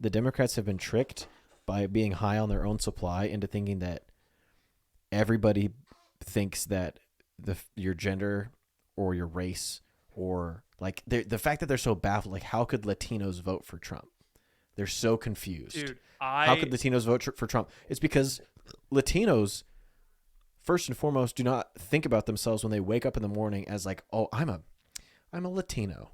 the Democrats have been tricked by being high on their own supply into thinking that everybody thinks that your gender or your race or like the fact that they're so baffled, like how could Latinos vote for Trump? They're so confused. Dude, How could Latinos vote for Trump? It's because Latinos, first and foremost, do not think about themselves when they wake up in the morning as like, oh, I'm a Latino.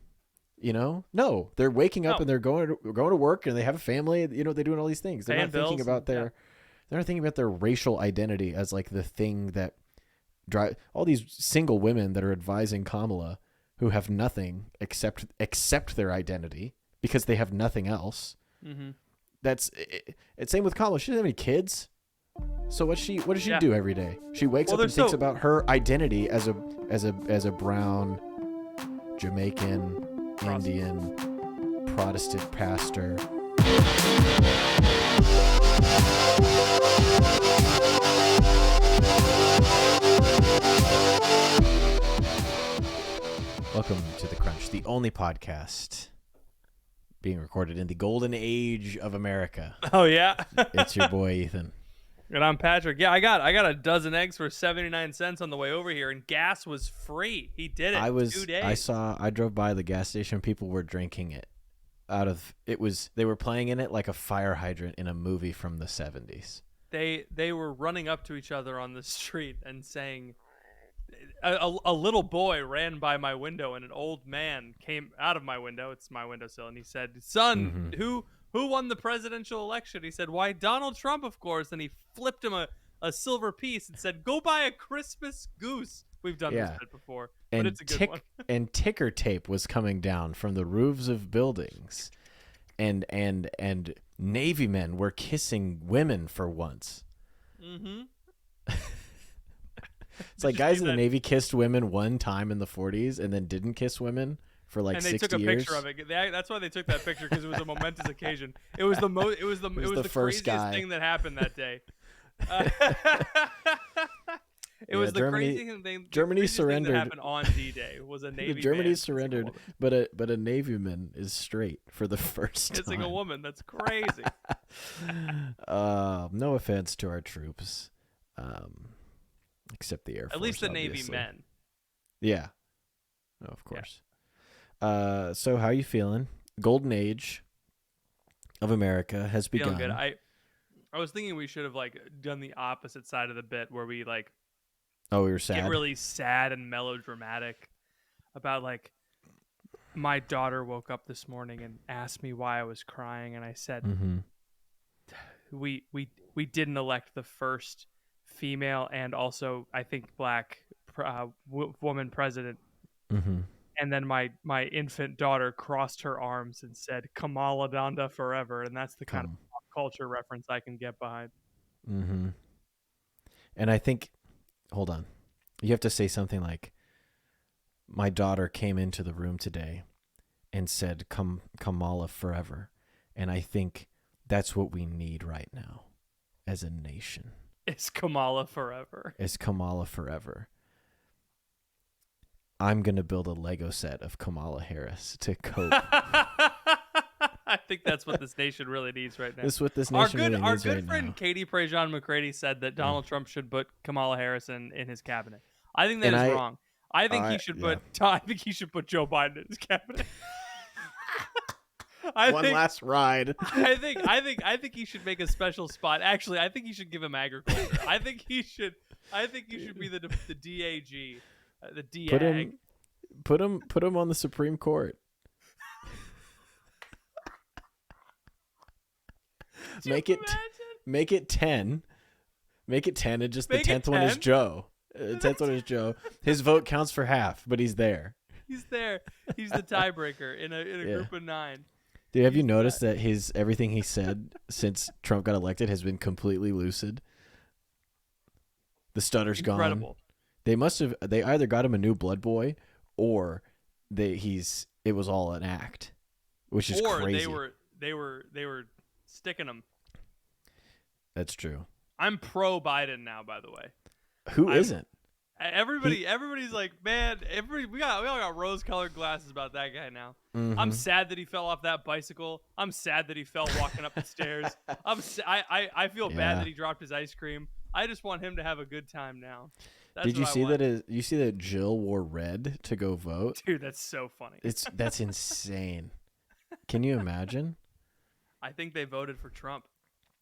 You know, no, they're waking up and they're going to work and they have a family. You know, they're doing all these things. They're not thinking about they're not thinking about their racial identity as like the thing that drive all these single women that are advising Kamala who have nothing except their identity because they have nothing else. Mm-hmm. It's same with Kamala. She doesn't have any kids. So what does she do every day? She wakes up and thinks about her identity as a brown Jamaican Indian Protestant pastor. Welcome to The Crunch, the only podcast being recorded in the golden age of America. Oh yeah. It's your boy Ethan. And I'm Patrick. Yeah, I got a dozen eggs for 79 cents on the way over here, and gas was free. He did it. 2 days. I drove by the gas station. People were drinking it. They were playing in it like a fire hydrant in a movie from the 70s. They were running up to each other on the street and saying, a little boy ran by my window, and an old man came out of my window. It's my windowsill, and he said, "Son, who won the presidential election?" He said, "Why, Donald Trump, of course." And he flipped him a silver piece and said, "Go buy a Christmas goose." We've done this bit before, but it's a good one. And ticker tape was coming down from the roofs of buildings, and Navy men were kissing women for once. Mm-hmm. It's like guys in the Navy kissed women one time in the 40s and then didn't kiss women for like 60 years. And they took a picture of it. That's why they took that picture, because it was a momentous occasion. It was the first craziest guy. thing that happened that day. It was the craziest thing. Germany surrendered. That happened on D-Day was a Navy. Germany surrendered, but a Navyman is straight for the first time. Kissing a woman. That's crazy. No offense to our troops, except the Air Force. At least the obviously. Navy men. Yeah. No, of course. Yeah. So how you feeling? Golden age of America has begun. Feeling good. I was thinking we should have done the opposite side of the bit where we we were sad. Get really sad and melodramatic about my daughter woke up this morning and asked me why I was crying, and I said, we didn't elect the first female and also I think black woman president. And then my infant daughter crossed her arms and said, "Kamala Donda forever," and that's the kind of pop culture reference I can get behind. And I think, hold on, you have to say something like, "My daughter came into the room today and said, Kamala forever," and I think that's what we need right now as a nation. It's Kamala forever. It's Kamala forever. I'm going to build a Lego set of Kamala Harris to cope. I think that's what this nation really needs right now. This is what this nation really needs right now. Our good friend Katie Prejean McCready said that Donald Trump should put Kamala Harris in his cabinet. I think that is wrong. I think he should put Joe Biden in his cabinet. Last ride. I think he should make a special spot. Actually, I think he should give him agriculture. I think he should be the DAG. The DAG. Put him on the Supreme Court. Make it 10. Make it 10, and just the 10th one is Joe. 10th one is Joe. His vote counts for half, but he's there. He's there. He's the tiebreaker in a group of 9. Dude, have you noticed that everything he said since Trump got elected has been completely lucid? The stutter's Incredible. Gone. They either got him a new blood boy, or it was all an act, which is crazy. Or they were sticking him. That's true. I'm pro Biden now, by the way. Who isn't? Everybody's like, man, we all got rose-colored glasses about that guy now. I'm sad that he fell off that bicycle. I'm sad that he fell walking up the stairs. I feel bad that he dropped his ice cream. I just want him to have a good time now. Did you see that? You see that Jill wore red to go vote? Dude, that's so funny. That's insane. Can you imagine? I think they voted for Trump.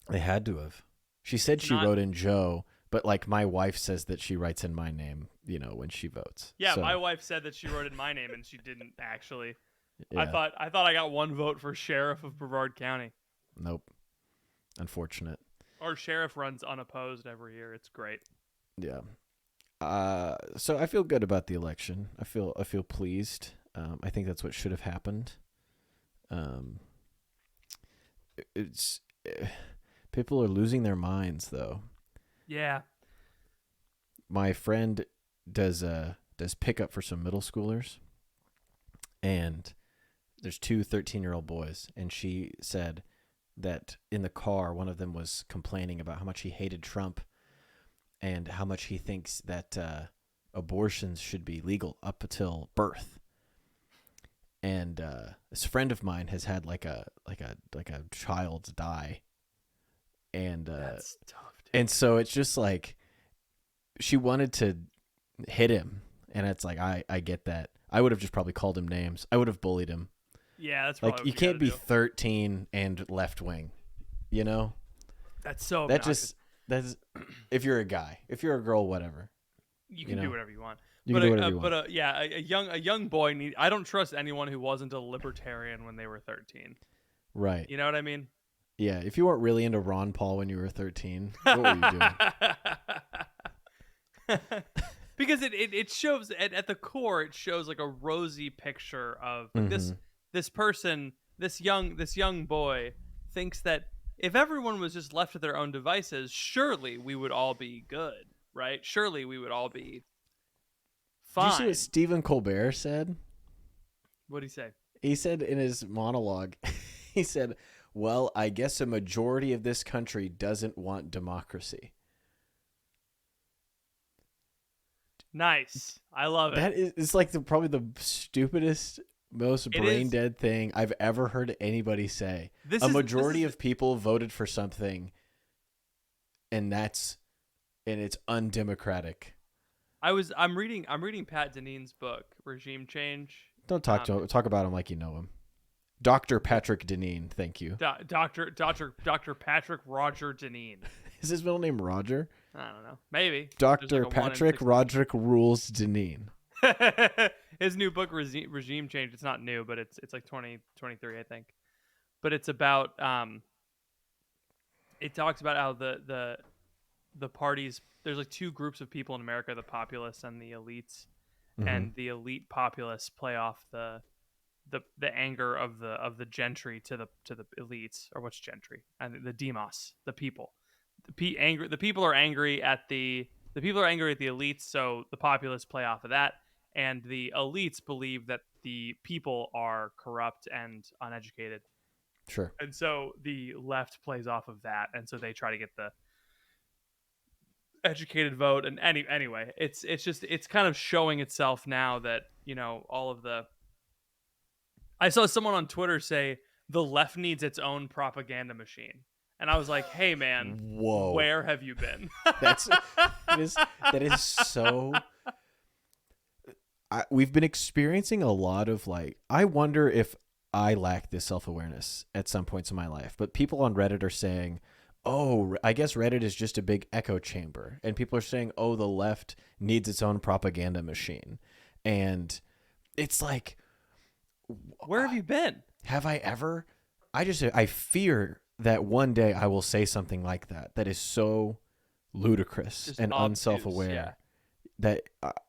They had to have. She said she wrote in Joe, but like my wife says that she writes in my name, when she votes. Yeah, so, my wife said that she wrote in my name and she didn't actually. Yeah. I thought I got one vote for sheriff of Brevard County. Nope. Unfortunate. Our sheriff runs unopposed every year. It's great. Yeah. So I feel good about the election. I feel pleased. I think that's what should have happened. People are losing their minds though. Yeah. My friend does pickup for some middle schoolers, and there's two 13-year-old boys, and she said that in the car one of them was complaining about how much he hated Trump and how much he thinks that abortions should be legal up until birth. And this friend of mine has had like a child die, and that's tough, dude. And so it's just like she wanted to hit him, and it's like I get that. I would have just probably called him names. I would have bullied him. Yeah, that's probably like what you can't be do. 13 and left wing, That's so. That just that's if you're a guy, if you're a girl, whatever. You can do whatever you want. You can do whatever you want. But yeah, a young boy I don't trust anyone who wasn't a libertarian when they were 13. Right. You know what I mean? Yeah. If you weren't really into Ron Paul when you were 13, what were you doing? Because it shows at the core, it shows like a rosy picture of this person, this young boy thinks that if everyone was just left to their own devices, surely we would all be good, right? Surely we would all be fine. Did you see what Stephen Colbert said? What'd he say? He said in his monologue, he said, well, I guess a majority of this country doesn't want democracy. Nice. I love it. That is like probably the stupidest, most brain dead thing I've ever heard anybody say. A majority of people voted for something, and it's undemocratic. I'm reading Pat Deneen's book, Regime Change. Don't talk about him like you know him. Dr. Patrick Deneen, thank you. Dr. Patrick Roger Deneen. Is his middle name Roger? I don't know. Maybe. Dr. Patrick Roderick Rules Deneen. His new book, Regime Change. It's not new, but it's like 2023, I think. But it's about it talks about how the parties, there's like two groups of people in America, the populace and the elites, and the elite populace play off the anger of the gentry to the elites, or what's gentry, and the demos, the people. The people are angry at the elites, so the populace play off of that, and the elites believe that the people are corrupt and uneducated. Sure. And so the left plays off of that, and so they try to get the educated vote. And anyway, it's kind of showing itself now that, all of the. I saw someone on Twitter say the left needs its own propaganda machine. And I was like, hey, man, whoa, where have you been? that is so. We've been experiencing a lot of I wonder if I lack this self-awareness at some points in my life. But people on Reddit are saying, oh, I guess Reddit is just a big echo chamber. And people are saying, oh, the left needs its own propaganda machine. And it's like, where have you been? Have I ever? I fear that one day I will say something like that is so ludicrous just and obtuse, unself-aware that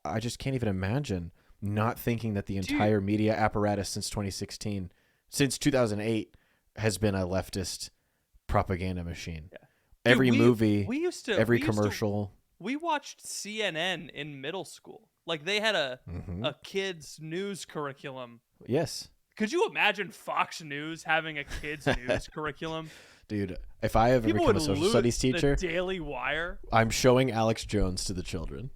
I just can't even imagine not thinking that the entire media apparatus since 2008 has been a leftist propaganda machine. Yeah. Every movie, every we commercial. We watched CNN in middle school. Like they had a kids news curriculum. Yes. Could you imagine Fox News having a kids news curriculum? Dude, if I ever become a social studies teacher, the Daily Wire. I'm showing Alex Jones to the children.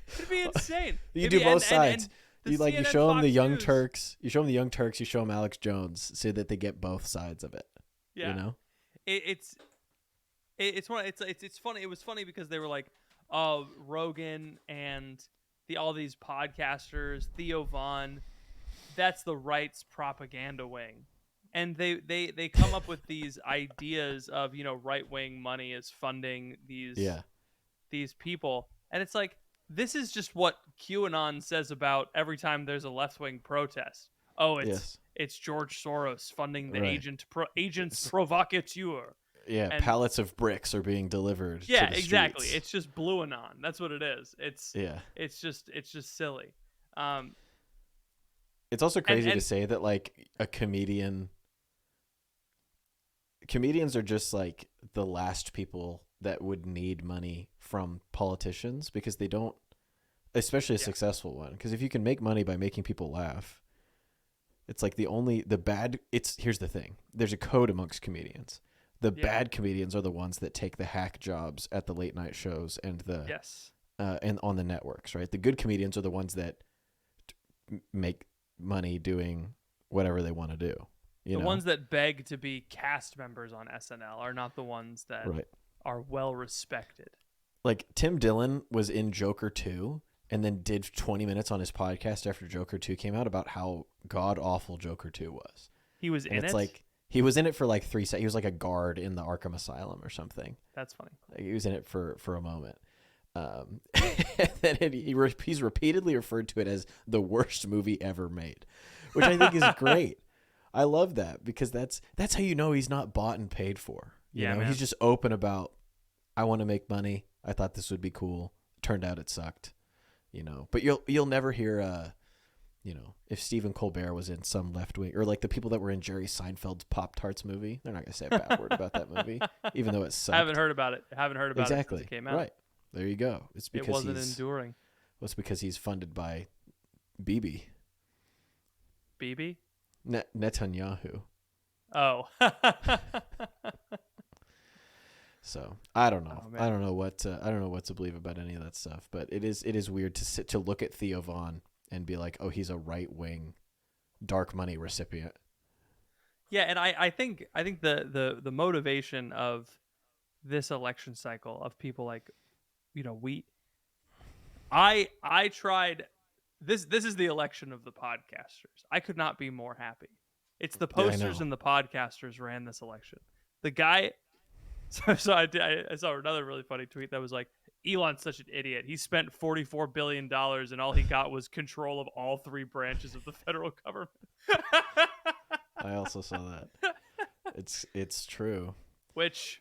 It'd be insane. You It'd do be- both sides. the You CNN show them the Fox Young News. Turks. You show them the Young Turks. You show them Alex Jones, so that they get both sides of it. Yeah. You know. It's funny. It was funny because they were like, Rogan and all these podcasters, Theo Vaughn, that's the right's propaganda wing, and they come up with these ideas of right wing money is funding these people, and it's like, this is just what QAnon says about every time there's a left wing protest. Oh, it's George Soros funding the agents provocateur. Yeah, And pallets of bricks are being delivered. Yeah, to the exactly. streets. It's just blue anon. That's what it is. It's just silly. It's also crazy and to say that like comedians are just like the last people that would need money from politicians, because they don't, especially a successful one. Because if you can make money by making people laugh, it's like here's the thing. There's a code amongst comedians. The bad comedians are the ones that take the hack jobs at the late night shows and and on the networks, right? The good comedians are the ones that make money doing whatever they want to do. The ones that beg to be cast members on SNL are not the ones that are well respected. Like Tim Dillon was in Joker 2 and then did 20 minutes on his podcast after Joker 2 came out about how god awful Joker 2 was. He was in it? It's like, he was in it for like 3 seconds. He was like a guard in the Arkham Asylum or something. That's funny. He was in it for a moment. And then he's repeatedly referred to it as the worst movie ever made, which I think is great. I love that, because that's how you know he's not bought and paid for. You know, he's just open about, I want to make money. I thought this would be cool. Turned out it sucked. But you'll never hear if Stephen Colbert was in some left wing, or like the people that were in Jerry Seinfeld's Pop-Tarts movie, they're not going to say a bad word about that movie, even though it sucked. I haven't heard about it. It since it came out. Right. There you go. It's because it wasn't enduring. Well, it's because he's funded by Bibi. Bibi? Netanyahu. Oh. So I don't know. I don't know what to believe about any of that stuff. But it is weird to look at Theo Vaughn and be like, oh, he's a right wing, dark money recipient. Yeah, and I think the motivation of this election cycle of people like, I tried this is the election of the podcasters. I could not be more happy. It's the posters and the podcasters ran this election. The guy I saw another really funny tweet that was like, Elon's such an idiot. He spent $44 billion and all he got was control of all 3 branches of the federal government. I also saw that. It's true. Which,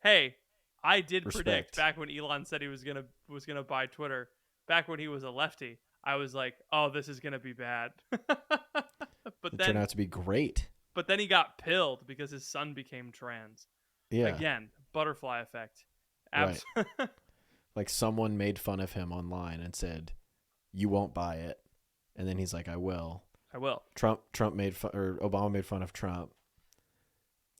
hey, I did predict back when Elon said he was gonna buy Twitter, back when he was a lefty. I was like, oh, this is gonna be bad. But it turned out to be great. But then he got pilled because his son became trans. Yeah. Again, butterfly effect. Right. Like someone made fun of him online and said, "You won't buy it," and then he's like, "I will." I will. Trump made fun, or Obama made fun of Trump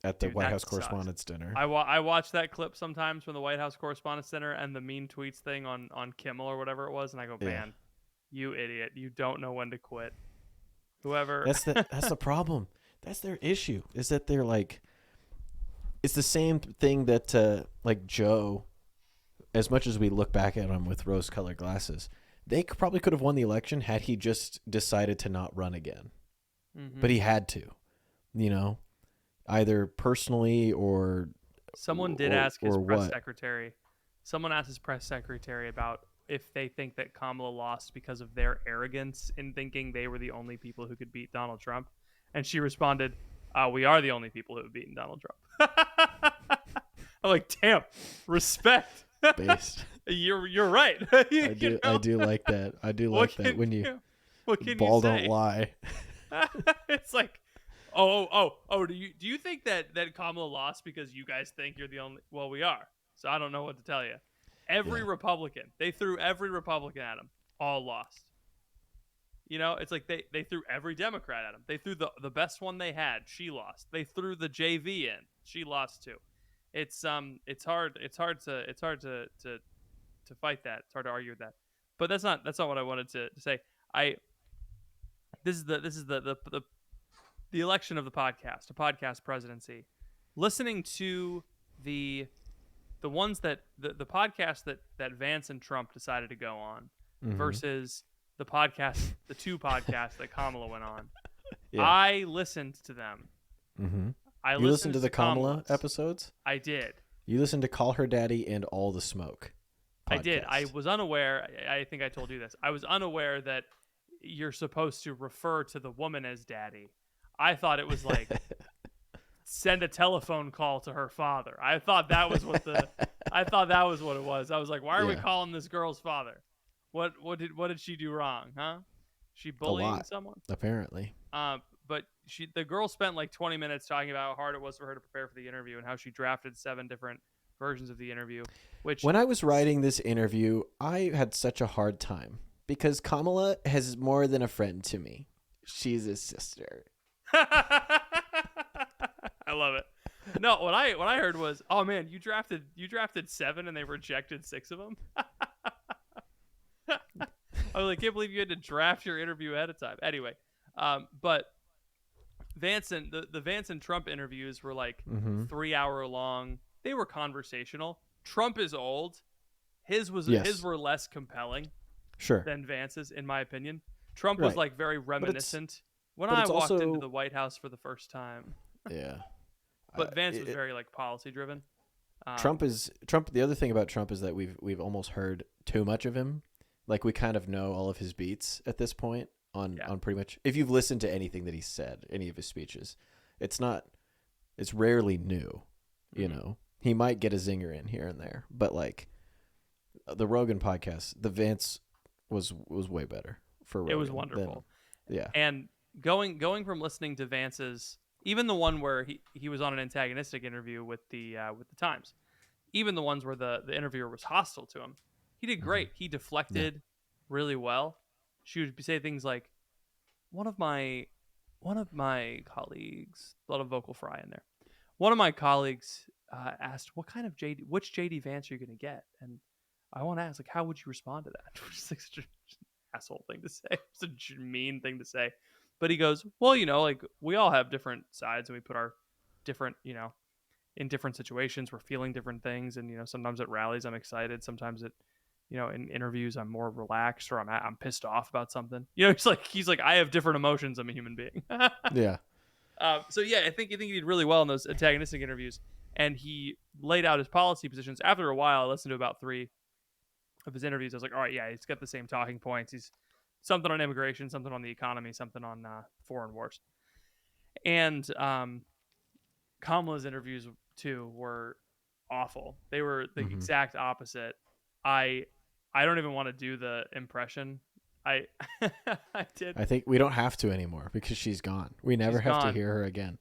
at the White House Correspondents' Dinner. I watch that clip sometimes from the White House Correspondents' Dinner and the mean tweets thing on Kimmel or whatever it was, and I go, man, you idiot! You don't know when to quit. Whoever. That's the problem. That's their issue. Is that they're like, it's the same thing that like Joe. As much as we look back at him with rose-colored glasses, they probably could have won the election had he just decided to not run again. Mm-hmm. But he had to, either personally or someone did ask his press secretary. Someone asked his press secretary about if they think that Kamala lost because of their arrogance in thinking they were the only people who could beat Donald Trump, and she responded, "We are the only people who have beaten Donald Trump." I'm like, damn, respect. Based. You're right. I do like that. I do like that when ball don't lie. It's like, do you think that Kamala lost because you guys think you're the only? Well, we are. So I don't know what to tell you. Every Republican, they threw every Republican at him, all lost. It's like they threw every Democrat at him. They threw the best one they had. She lost. They threw the JV in. She lost too. It's hard to fight that. It's hard to argue with that. But that's not what I wanted to say. This is the election of the podcast, a podcast presidency. Listening to the ones that the podcast that Vance and Trump decided to go on versus the two podcasts that Kamala went on. Yeah. I listened to them. Mm-hmm. You listened to the Kamala episodes? I did. You listened to Call Her Daddy and All the Smoke podcast. I did. I was unaware. I think I told you this. I was unaware that you're supposed to refer to the woman as daddy. I thought it was like send a telephone call to her father. I thought that was what it was. I was like, why are we calling this girl's father? What did she do wrong, huh? She bullying someone? Apparently. But the girl spent like 20 minutes talking about how hard it was for her to prepare for the interview and how she drafted 7 different versions of the interview. Which when I was writing this interview, I had such a hard time because Kamala has more than a friend to me. She's a sister. I love it. No, what I heard was, oh man, you drafted 7 and they rejected 6 of them. I was like, can't believe you had to draft your interview ahead of time. Anyway, but Vance and the Vance and Trump interviews were like 3-hour long. They were conversational. Trump is old. His were less compelling. Sure. Than Vance's, in my opinion. Trump was like very reminiscent. When I walked also into the White House for the first time. Yeah. But Vance was very like policy driven. Trump. The other thing about Trump is that we've almost heard too much of him. Like we kind of know all of his beats at this point on pretty much. If you've listened to anything that he said, any of his speeches, it's rarely new. You know, he might get a zinger in here and there, but like the Rogan podcast, the Vance was way better for Rogan. It was wonderful. Yeah. And going from listening to Vance's, even the one where he was on an antagonistic interview with the Times, even the ones where the interviewer was hostile to him, he did great. He deflected really well. She would say things like, one of my colleagues, a lot of vocal fry in there. One of my colleagues asked, which JD Vance are you going to get? And I want to ask, like, how would you respond to that? Which is like such an asshole thing to say. Such a mean thing to say. But he goes, well, like we all have different sides and we put our different, in different situations, we're feeling different things. And, sometimes at rallies, I'm excited. Sometimes in interviews, I'm more relaxed or I'm pissed off about something. He's like, I have different emotions. I'm a human being. Yeah. So yeah, I think he did really well in those antagonistic interviews. And he laid out his policy positions. After a while, I listened to about 3 of his interviews. I was like, all right, yeah, he's got the same talking points. He's something on immigration, something on the economy, something on foreign wars. And Kamala's interviews too were awful. They were the exact opposite. I don't even want to do the impression. I did. I think we don't have to anymore because she's gone. We never have to hear her again.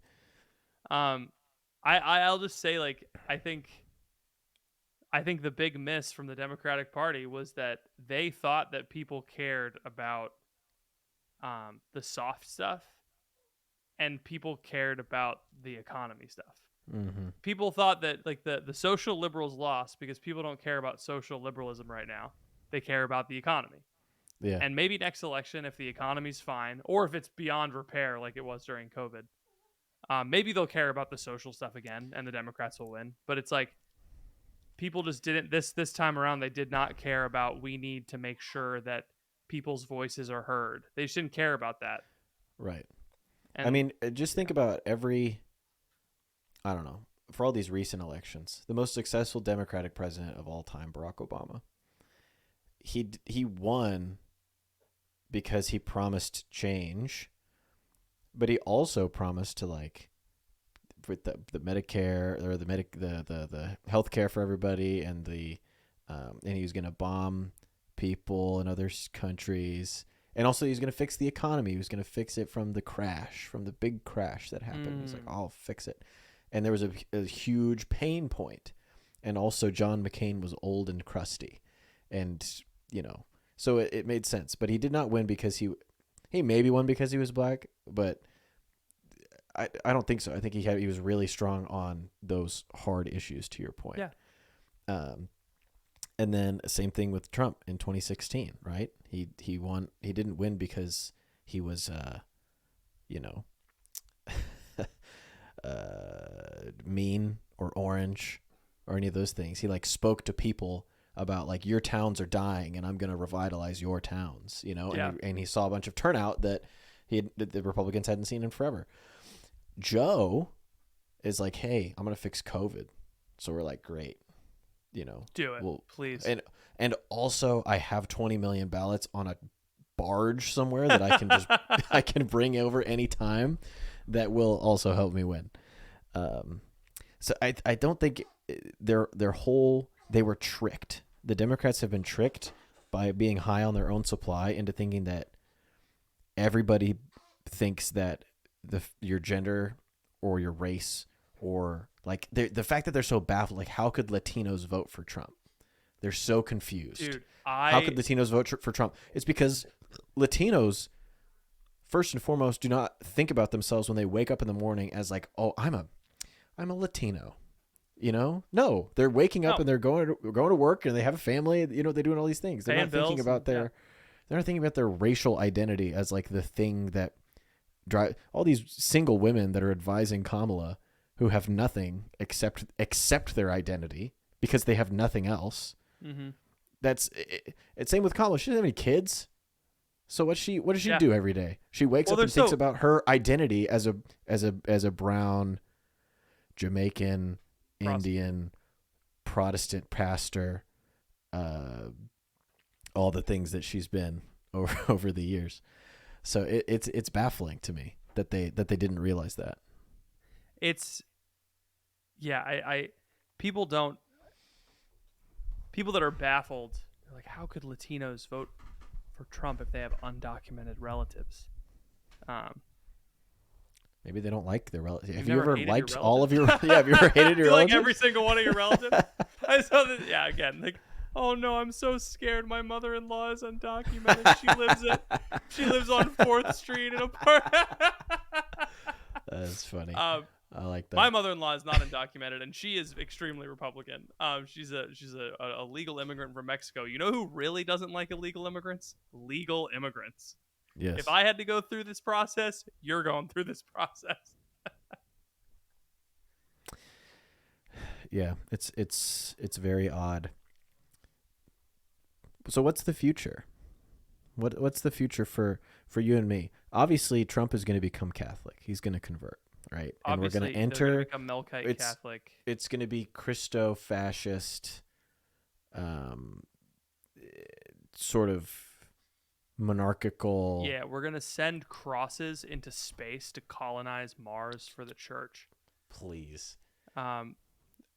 I'll just say, like, I think the big miss from the Democratic Party was that they thought that people cared about the soft stuff and people cared about the economy stuff. Mm-hmm. People thought that like the social liberals lost because people don't care about social liberalism right now. They care about the economy. Yeah. And maybe next election, if the economy's fine or if it's beyond repair like it was during COVID, maybe they'll care about the social stuff again and the Democrats will win. But it's like people just didn't this time around. They did not care about we need to make sure that people's voices are heard. They just didn't care about that. Right. And, I mean, just think about I don't know, for all these recent elections, the most successful Democratic president of all time, Barack Obama, he won because he promised change, but he also promised to like with the Medicare or the health care for everybody and and he was going to bomb people in other countries. And also, he's going to fix the economy. He was going to fix it from the big crash that happened. He's like, I'll fix it. And there was a huge pain point. And also, John McCain was old and crusty. And, so it made sense. But he did not win because he maybe won because he was black. But I don't think so. I think he was really strong on those hard issues, to your point. Yeah. And then same thing with Trump in 2016, right? He won. He didn't win because he was, you know, mean or orange or any of those things. He like spoke to people about like your towns are dying and I'm going to revitalize your towns, you know. Yeah. And he saw a bunch of turnout that that the Republicans hadn't seen in forever. Joe is like, hey, I'm going to fix COVID. So we're like, great. You know, Do it, please. And also, I have 20 million ballots on a barge somewhere that I can just I can bring over anytime. That will also help me win. So I don't think they were tricked. The Democrats have been tricked by being high on their own supply into thinking that everybody thinks that your gender or your race or like the fact that they're so baffled, like how could Latinos vote for Trump? They're so confused. Dude, how could Latinos vote for Trump? It's because Latinos, first and foremost, do not think about themselves when they wake up in the morning as like, oh, I'm a Latino. You know, no, they're waking up and they're going to work and they have a family. You know, they're doing all these things. They're not thinking about they're not thinking about their racial identity as like the thing that drive all these single women that are advising Kamala, who have nothing except their identity because they have nothing else. Mm-hmm. It's same with Kamala. She doesn't have any kids. So what does she do every day? She wakes up and thinks about her identity as a brown, Jamaican, Indian, Protestant pastor, all the things that she's been over the years. So it's baffling to me that they didn't realize that. People that are baffled, they're like, how could Latinos vote for Trump if they have undocumented relatives? Maybe they don't like their relatives. Have you you ever ever liked your all of your? Yeah, have you ever hated your like relatives? every single one of your relatives? I saw that. Yeah, again, like, oh no, I'm so scared. My mother-in-law is undocumented. She lives on 4th Street in a park. That's funny. I like that. My mother-in-law is not undocumented, and she is extremely Republican. She's a legal immigrant from Mexico. You know who really doesn't like illegal immigrants? Legal immigrants. Yes. If I had to go through this process, you're going through this process. Yeah, it's very odd. So what's the future? What's the future for you and me? Obviously, Trump is going to become Catholic. He's going to convert, right? Obviously, and we're going to enter. They're gonna become Melkite Catholic. It's going to be Christo-fascist, sort of monarchical. Yeah, we're gonna send crosses into space to colonize Mars for the church. Please.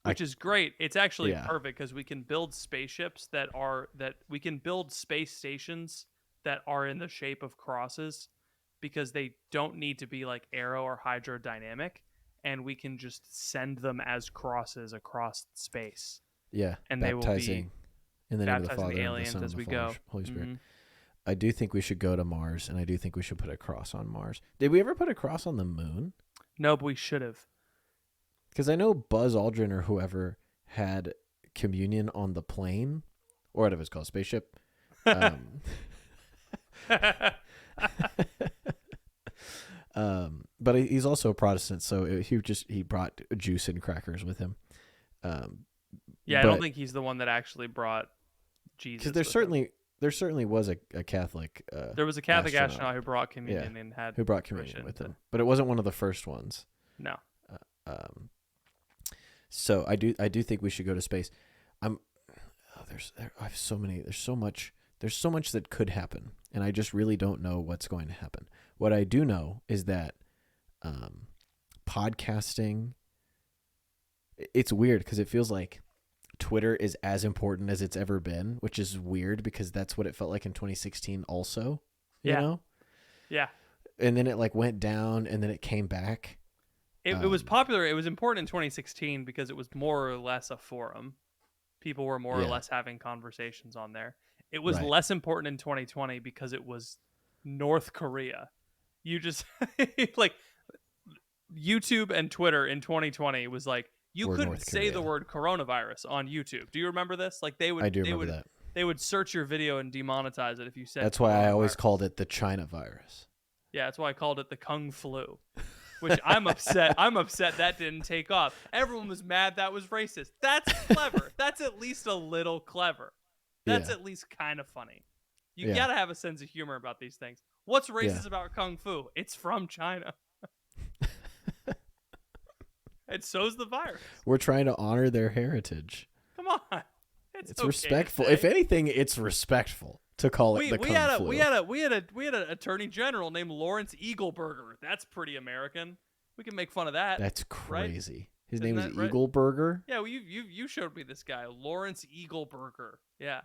Which is great. It's actually perfect because we can build spaceships we can build space stations that are in the shape of crosses because they don't need to be like aero or hydrodynamic, and we can just send them as crosses across space. Yeah, and they will be in the name of the Father, aliens and the Son, as we and the go. Holy Spirit. Mm-hmm. I do think we should go to Mars, and I do think we should put a cross on Mars. Did we ever put a cross on the moon? No, but we should have. Because I know Buzz Aldrin or whoever had communion on the plane, or whatever it's called, spaceship. But he's also a Protestant, so he brought juice and crackers with him. I don't think he's the one that actually brought Jesus. Because there certainly was a Catholic. There was a Catholic astronaut who brought communion and who brought communion with him, but it wasn't one of the first ones. No. So I do think we should go to space. There's so much that could happen, and I just really don't know what's going to happen. What I do know is that podcasting, it's weird because it feels like Twitter is as important as it's ever been, which is weird because that's what it felt like in 2016 also, you know? Yeah. And then it like went down and then it came back. It was popular. It was important in 2016 because it was more or less a forum. People were more or less having conversations on there. It was less important in 2020 because it was North Korea. You just like YouTube and Twitter in 2020 was like, you or couldn't North say the Korea. word coronavirus on YouTube. Do you remember this? Like I do remember that. they would search your video and demonetize it if you said That's why I always coronavirus. called it the China virus. Yeah, that's why I called it the Kung Flu. Which I'm upset. I'm upset that didn't take off. Everyone was mad that was racist. That's clever. That's at least a little clever. That's Yeah. at least kind of funny. You Yeah. gotta have a sense of humor about these things. What's racist Yeah. about Kung Fu? It's from China. And so's the virus. We're trying to honor their heritage. Come on. It's okay respectful. to say. If anything, it's respectful to call it the Kung Flu. We had an attorney general named Lawrence Eagleburger. That's pretty American. We can make fun of that. That's crazy. Right? His Isn't name is that right? Eagle Burger. Yeah, well, you showed me this guy, Lawrence Eagleburger. Yeah,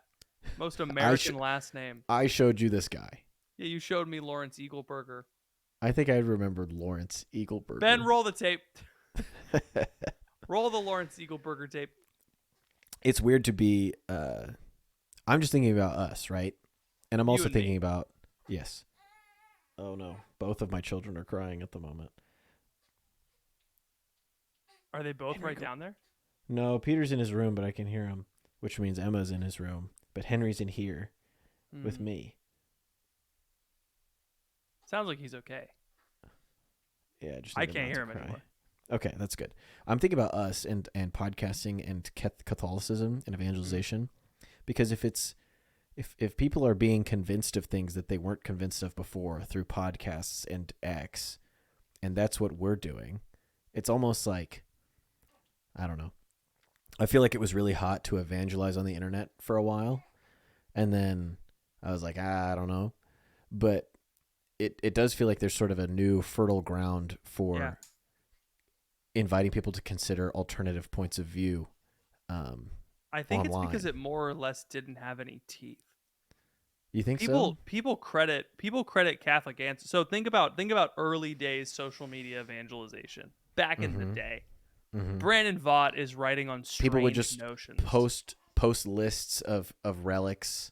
most American last name. I showed you this guy. Yeah, you showed me Lawrence Eagleburger. I think I remembered Lawrence Eagleburger. Ben, roll the tape. Roll the Lawrence Eagleburger tape. It's weird to be. I'm just thinking about us, right? And I'm also thinking about yes. Oh no, both of my children are crying at the moment. Are they both right down there? No, Peter's in his room, but I can hear him, which means Emma's in his room. But Henry's in here with me. Sounds like he's okay. Yeah, just I can't hear him anymore. Okay, that's good. I'm thinking about us and podcasting and Catholicism and evangelization, because if people are being convinced of things that they weren't convinced of before through podcasts and X, and that's what we're doing, it's almost like, I don't know. I feel like it was really hot to evangelize on the internet for a while, and then I was like, I don't know, but it does feel like there's sort of a new fertile ground for inviting people to consider alternative points of view. I think online. it's because it more or less didn't have any teeth. You think so? People credit Catholic answers. So think about early days social media evangelization back in the day. Mm-hmm. Brandon Vaught is writing on strange people would just notions. post lists of relics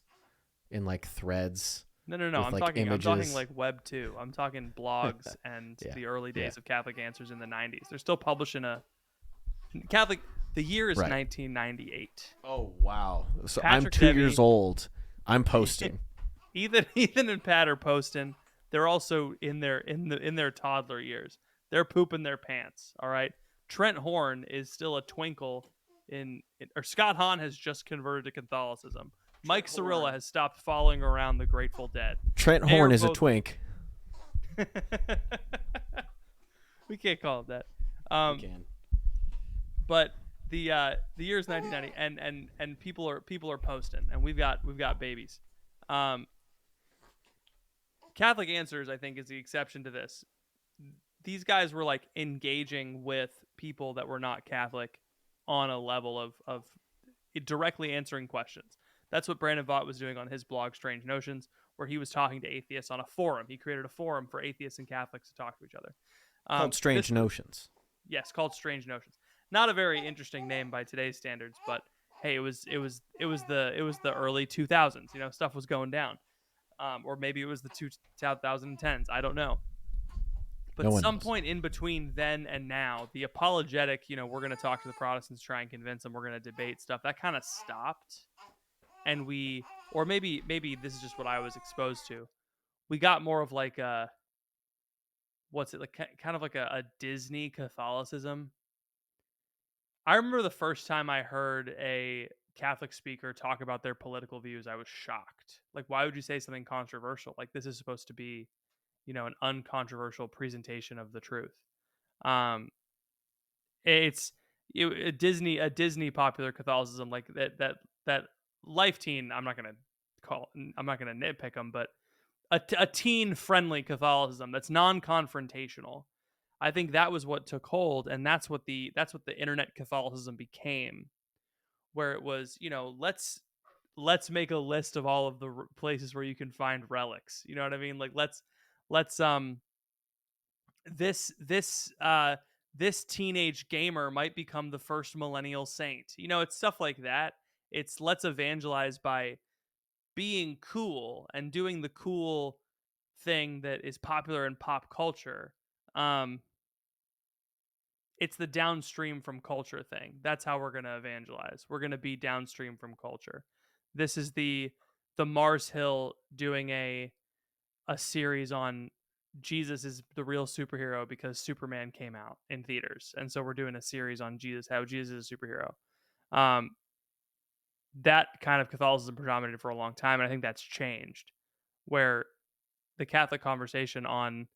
in like threads. No. I'm talking like Web 2. I'm talking blogs and the early days of Catholic Answers in the 90s. They're still publishing a Catholic. The year is 1998. Oh wow! So Patrick I'm 2 Debbie, years old. I'm posting. Ethan and Pat are posting. They're also in their toddler years. They're pooping their pants. All right. Trent Horn is still a twinkle or Scott Hahn has just converted to Catholicism. Mike Cirilla has stopped following around the Grateful Dead. Trent Horn is a twink. We can't call it that. We can. But the year is 1990, and people are posting, and we've got babies. Catholic Answers, I think, is the exception to this. These guys were like engaging with people that were not Catholic on a level of directly answering questions. That's what Brandon Vaught was doing on his blog, Strange Notions, where he was talking to atheists on a forum. He created a forum for atheists and Catholics to talk to each other. Called Strange Notions. Yes, called Strange Notions. Not a very interesting name by today's standards, but hey, it was the early 2000s. You know, stuff was going down, or maybe it was the 2010s. I don't know. But at some point in between then and now, the apologetic, you know, we're going to talk to the Protestants, try and convince them, we're going to debate stuff, that kind of stopped. And or maybe this is just what I was exposed to. We got more of like kind of like a Disney Catholicism. I remember the first time I heard a Catholic speaker talk about their political views, I was shocked. Like, why would you say something controversial? Like, this is supposed to be, you know, an uncontroversial presentation of the truth. It's a Disney popular Catholicism, like that Life Teen. I'm not gonna nitpick them, but a teen friendly Catholicism that's non-confrontational. I think that was what took hold, and that's what the internet Catholicism became, where it was, you know, let's make a list of all of the places where you can find relics. You know what I mean? Like let's this teenage gamer might become the first millennial saint. You know, it's stuff like that. It's let's evangelize by being cool and doing the cool thing that is popular in pop culture. it's the downstream from culture thing. That's how we're going to evangelize. We're going to be downstream from culture. This is the Mars Hill doing a series on Jesus is the real superhero because Superman came out in theaters. And so we're doing a series on Jesus, how Jesus is a superhero. That kind of Catholicism predominated for a long time, and I think that's changed. Where the Catholic conversation on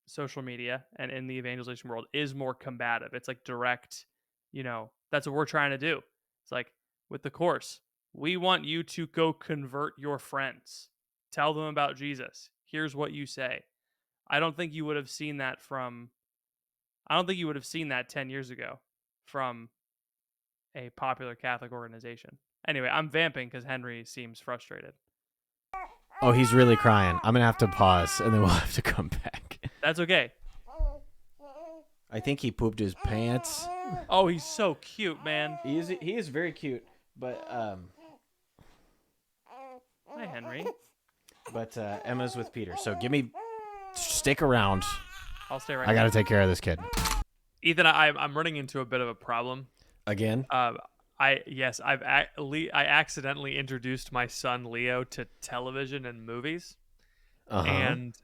social media and in the evangelization world is more combative. It's like direct, that's what we're trying to do. It's like with the course, we want you to go convert your friends. Tell them about Jesus. Here's what you say. I don't think you would have seen that 10 years ago from a popular Catholic organization. Anyway, I'm vamping because Henry seems frustrated. Oh, he's really crying. I'm going to have to pause, and then we'll have to come back. That's okay. I think he pooped his pants. Oh, he's so cute, man. He is very cute, but Hi, Henry. But Emma's with Peter, so stick around. I'll stay right I here. got to take care of this kid. Ethan, I'm running into a bit of a problem. Again? I accidentally introduced my son Leo to television and movies, and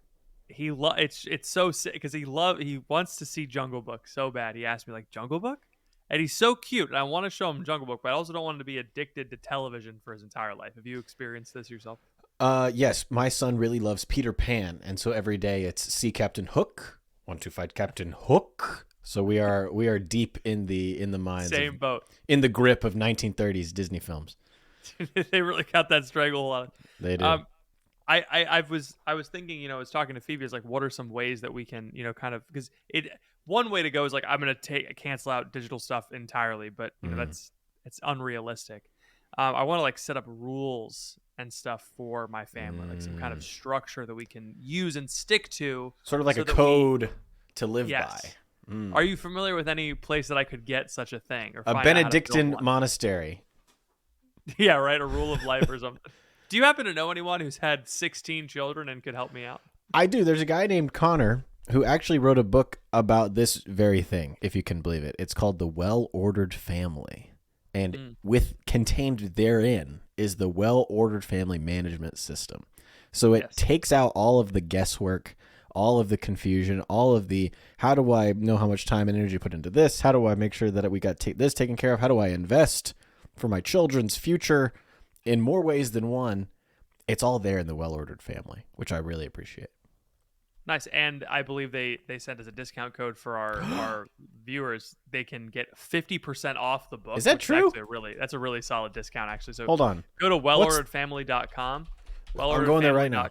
it's so sick because he wants to see Jungle Book so bad. He asked me like Jungle Book, and he's so cute, and I want to show him Jungle Book, but I also don't want him to be addicted to television for his entire life. Have you experienced this yourself? Yes, my son really loves Peter Pan, and so every day it's see Captain Hook, want to fight Captain Hook. So we are deep in the minds, Same boat, in the grip of 1930s Disney films. They really got that stranglehold on it. They did. I was thinking, I was talking to Phoebe, is like, what are some ways that we can, kind of, because one way to go is like, I'm gonna cancel out digital stuff entirely, but it's unrealistic. I want to like set up rules and stuff for my family, like some kind of structure that we can use and stick to, sort of like a code to live yes. by. Are you familiar with any place that I could get such a thing? Or a Benedictine monastery? Yeah, right. A rule of life or something. Do you happen to know anyone who's had 16 children and could help me out? I do. There's a guy named Connor who actually wrote a book about this very thing, if you can believe it. It's called The Well-Ordered Family. And contained therein is the well-ordered family management system. So it takes out all of the guesswork, all of the confusion, all of the, how do I know how much time and energy to put into this? How do I make sure that we got this taken care of? How do I invest for my children's future in more ways than one? It's all there in the Well-Ordered Family, which I really appreciate. Nice. And I believe they sent us a discount code for our viewers. They can get 50% off the book. Is that true? That's a really solid discount, actually. So hold on. Go to wellorderedfamily.com. I'm going there right now.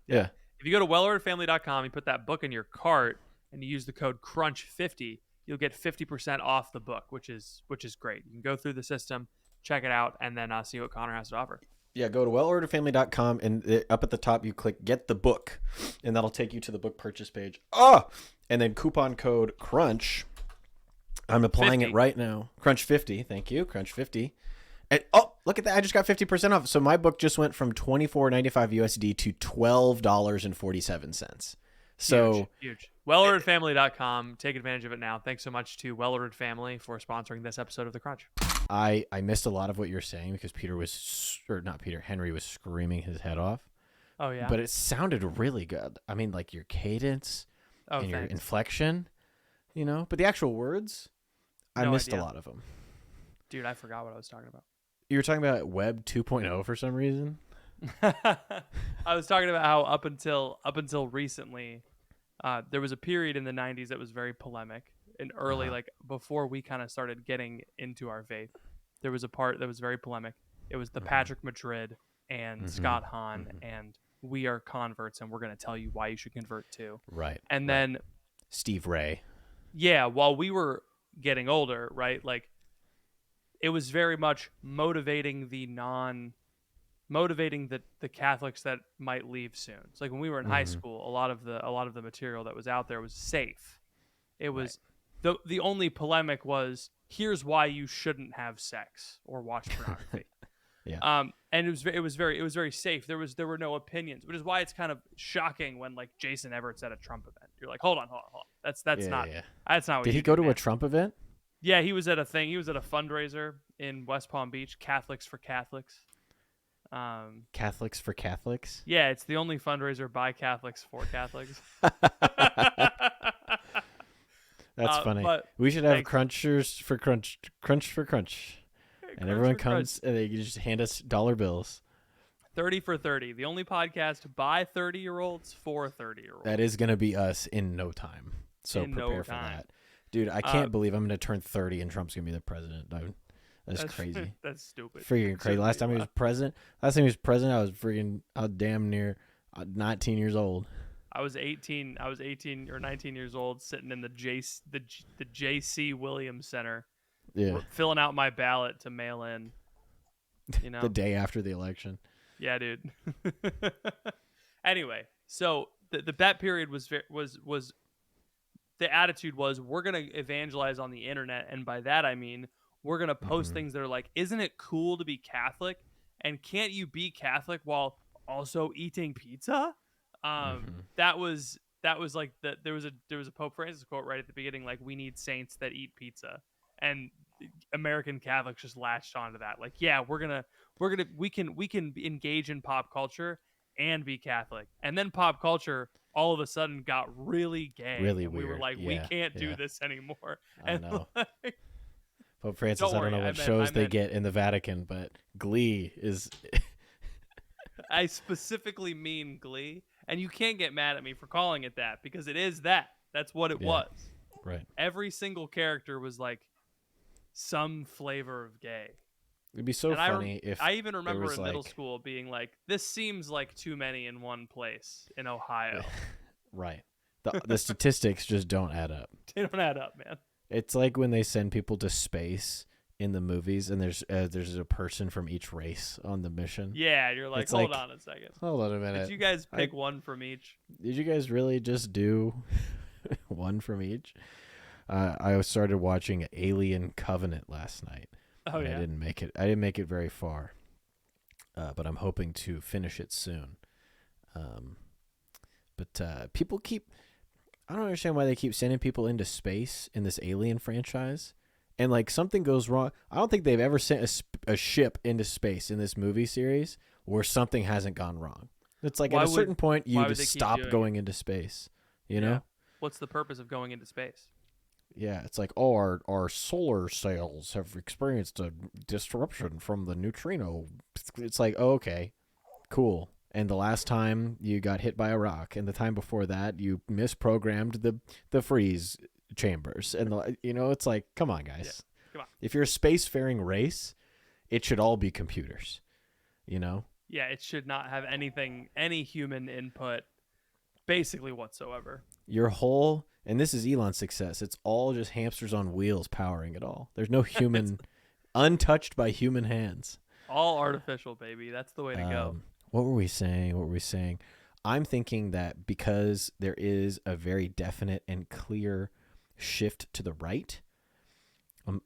Yeah. If you go to wellorderedfamily.com, you put that book in your cart, and you use the code CRUNCH50, you'll get 50% off the book, which is great. You can go through the system, check it out, and then see what Connor has to offer. Yeah, go to wellorderedfamily.com, and up at the top you click Get the Book, and that'll take you to the book purchase page. And then coupon code CRUNCH. I'm applying 50. it right now. CRUNCH50. Thank you, CRUNCH50. And look at that! I just got 50% off. So my book just went from $24.95 USD to $12.47. So huge. Wellorderedfamily.com. Take advantage of it now. Thanks so much to Well-Ordered Family for sponsoring this episode of The Crunch. I missed a lot of what you're saying because Henry was screaming his head off. Oh yeah. But it sounded really good. I mean, like your cadence and your inflection, but the actual words, I missed a lot of them. Dude, I forgot what I was talking about. You were talking about Web 2.0 for some reason? I was talking about how up until recently, there was a period in the 90s that was very polemic. And early, like before we kind of started getting into our faith, there was a part that was very polemic. It was the Patrick Madrid and Scott Hahn and we are converts and we're going to tell you why you should convert too. Right. And then Steve Ray. Yeah, while we were getting older, right? Like it was very much motivating the Catholics that might leave soon. It's like when we were in high school, a lot of the material that was out there was safe. It was the only polemic was here's why you shouldn't have sex or watch pornography. Yeah. And it was very safe. There were no opinions, which is why it's kind of shocking when like Jason Everett's at a Trump event. You're like, hold on. That's Yeah, not yeah. that's not what Did you he go do, to a man. Trump event? Yeah, he was at a thing. He was at a fundraiser in West Palm Beach, Catholics for Catholics. Catholics for Catholics? Yeah, it's the only fundraiser by Catholics for Catholics. That's funny. But We should have thanks. crunch for crunch. And everyone comes and they just hand us dollar bills. 30 for 30, the only podcast by 30-year-olds for 30-year-olds. That is going to be us in no time. So In prepare no for time. that. Dude, I can't believe I'm going to turn 30 and Trump's going to be the president. Dude. That's crazy. That's stupid. Freaking crazy. Last time he was president, I was damn near 19 years old. I was 18 or 19 years old, sitting in the J.C. Williams Center, Yeah. filling out my ballot to mail in. You know, The day after the election. yeah, dude. Anyway, so the bet period was the attitude was, we're gonna evangelize on the internet, and by that I mean we're gonna post things that are like, isn't it cool to be Catholic, and can't you be Catholic while also eating pizza? That was like there was a Pope Francis quote right at the beginning, like, we need saints that eat pizza, and American Catholics just latched onto that, like, yeah, we can engage in pop culture and be Catholic. And then pop culture all of a sudden got really gay, Really and we were weird. like, we Yeah, can't do yeah. this anymore. I And know. like, Pope Francis, Don't I don't worry, know I what meant- shows I they meant- get in the Vatican, but Glee is I specifically mean Glee, and you can't get mad at me for calling it that, because it is that. That's what it Yeah. was. right. Every single character was like some flavor of gay. It'd be so And funny if I even remember was, in middle like- school being like, this seems like too many in one place in Ohio. right. The statistics just don't add up. They don't add up, man. It's like when they send people to space in the movies, and there's a person from each race on the mission. Yeah, you're like, It's hold like, on a second. Hold on a minute. Did you guys pick one from each? Did you guys really just do one from each? I started watching Alien Covenant last night. Oh and yeah. I didn't make it. I didn't make it very far, but I'm hoping to finish it soon. But people keep. I don't understand why they keep sending people into space in this Alien franchise, and like something goes wrong. I don't think they've ever sent a ship into space in this movie series where something hasn't gone wrong. It's like Why at a would- certain point you why would just they keep stop doing going into space. You know. Yeah. What's the purpose of going into space? Yeah, it's like, oh, our solar sails have experienced a disruption from the neutrino. It's like, oh, okay, cool. And the last time you got hit by a rock, and the time before that you misprogrammed the freeze chambers, and it's like, come on, guys. Yeah, come on. If you're a spacefaring race, it should all be computers. You know. Yeah, it should not have any human input, basically whatsoever. Your whole, and this is Elon's success, it's all just hamsters on wheels powering it all. There's no human, untouched by human hands. All artificial, baby. That's the way to go. What were we saying? I'm thinking that because there is a very definite and clear shift to the right,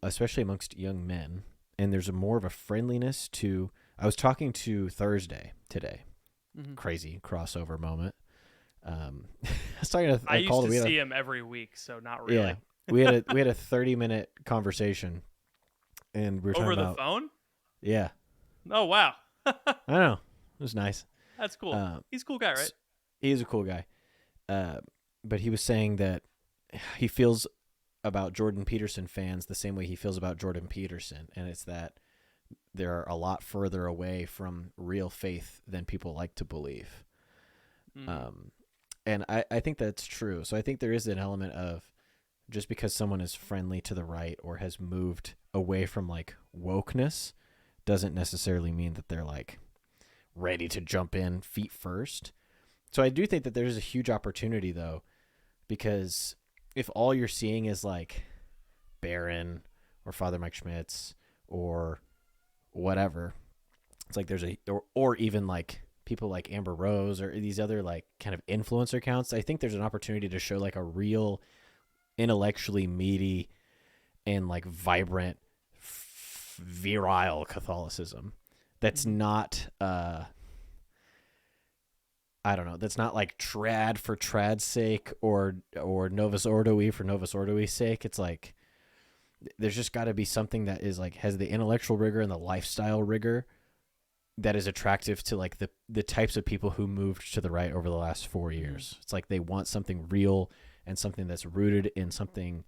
especially amongst young men, and there's more of a friendliness to. I was talking to Thursday today. Mhm. Crazy crossover moment. I was talking to. I used called, to see him every week, so not really. Yeah, we had a 30-minute conversation, and we were Over talking the about. phone? Yeah, Oh wow, I know. It was nice. that's cool. He's a cool guy, right? He's a cool guy. But he was saying that he feels about Jordan Peterson fans the same way he feels about Jordan Peterson, and it's that they're a lot further away from real faith than people like to believe. And I think that's true. So I think there is an element of just because someone is friendly to the right or has moved away from like wokeness doesn't necessarily mean that they're like ready to jump in feet first. So I do think that there's a huge opportunity though, because if all you're seeing is like Barron or Father Mike Schmitz or whatever, it's like there's or even like people like Amber Rose or these other like kind of influencer accounts. I think there's an opportunity to show like a real intellectually meaty and like vibrant virile Catholicism that's not I don't know, that's not like trad for trad's sake or Novus Ordo for Novus Ordo's sake. It's like there's just got to be something that is like has the intellectual rigor and the lifestyle rigor that is attractive to like the types of people who moved to the right over the last 4 years. It's like they want something real and something that's rooted in something